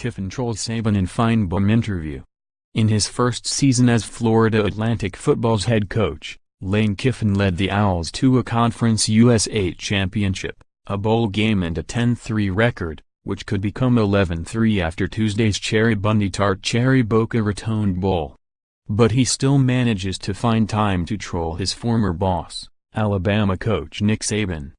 Kiffin trolls Saban in Finebaum interview. In his first season as Florida Atlantic football's head coach, Lane Kiffin led the Owls to a Conference USA championship, a bowl game and a 10-3 record, which could become 11-3 after Tuesday's Cheribundi Tart Boca Raton Bowl. But he still manages to find time to troll his former boss, Alabama coach Nick Saban.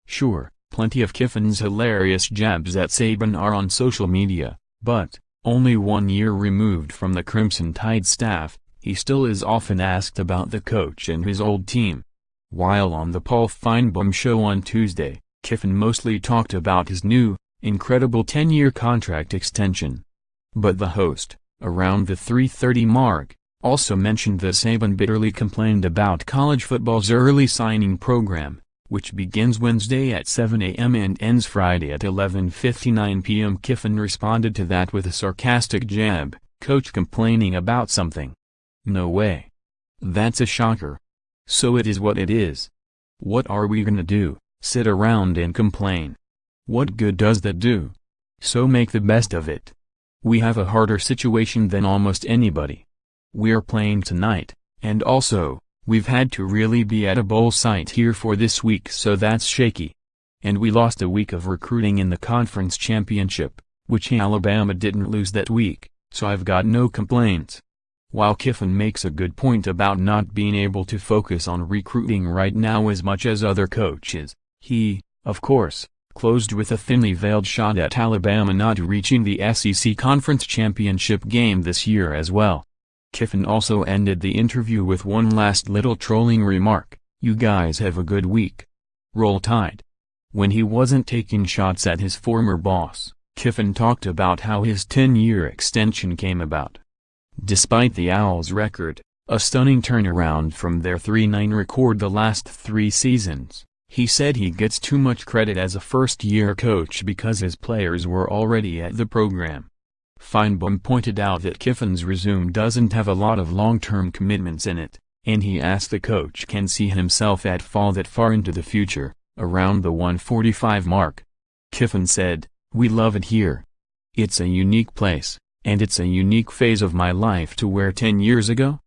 Sure, plenty of Kiffin's hilarious jabs at Saban are on social media, but, only 1 year removed from the Crimson Tide staff, he still is often asked about the coach and his old team. While on the Paul Finebaum Show on Tuesday, Kiffin mostly talked about his new, incredible 10-year contract extension. But the host, around the 3:30 mark, also mentioned that Saban bitterly complained about college football's early signing program, which begins Wednesday at 7 a.m. and ends Friday at 11:59 p.m. Kiffin responded to that with a sarcastic jab, "Coach complaining about something? No way. That's a shocker. So it is what it is. What are we gonna do, sit around and complain? What good does that do? So make the best of it. We have a harder situation than almost anybody. We're playing tonight, and also, we've had to really be at a bowl site here for this week, so that's shaky. And we lost a week of recruiting in the conference championship, which Alabama didn't lose that week, so I've got no complaints." While Kiffin makes a good point about not being able to focus on recruiting right now as much as other coaches, he, of course, closed with a thinly veiled shot at Alabama not reaching the SEC Conference Championship game this year as well. Kiffin also ended the interview with one last little trolling remark, "You guys have a good week. Roll Tide." When he wasn't taking shots at his former boss, Kiffin talked about how his 10-year extension came about. Despite the Owls' record, a stunning turnaround from their 3-9 record the last 3 seasons, he said he gets too much credit as a first-year coach because his players were already at the program. Finebaum pointed out that Kiffin's resume doesn't have a lot of long-term commitments in it, and he asked the coach can see himself at fall that far into the future, around the 145 mark. Kiffin said, "We love it here. It's a unique place, and it's a unique phase of my life to where 10 years ago?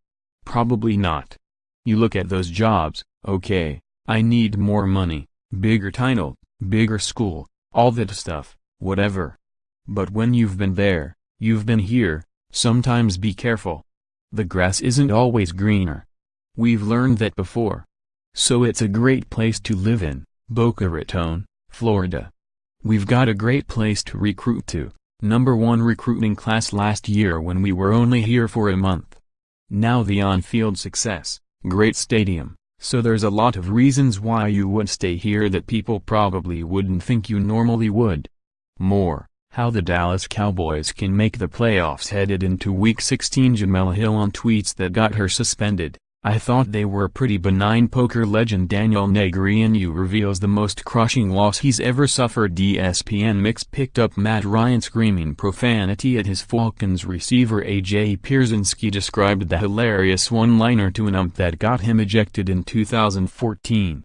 Probably not. You look at those jobs, okay, I need more money, bigger title, bigger school, all that stuff, whatever. But when you've been there, you've been here, sometimes be careful. The grass isn't always greener. We've learned that before. So it's a great place to live in, Boca Raton, Florida. We've got a great place to recruit to, #1 recruiting class last year when we were only here for a month. Now the on-field success, great stadium, so there's a lot of reasons why you would stay here that people probably wouldn't think you normally would. More. How the Dallas Cowboys can make the playoffs headed into Week 16. Jamel Hill on tweets that got her suspended. I thought they were pretty benign. Poker legend Daniel Negreanu reveals the most crushing loss he's ever suffered. ESPN Mix picked up Matt Ryan screaming profanity at his Falcons receiver. A.J. Pierzynski described the hilarious one-liner to an ump that got him ejected in 2014.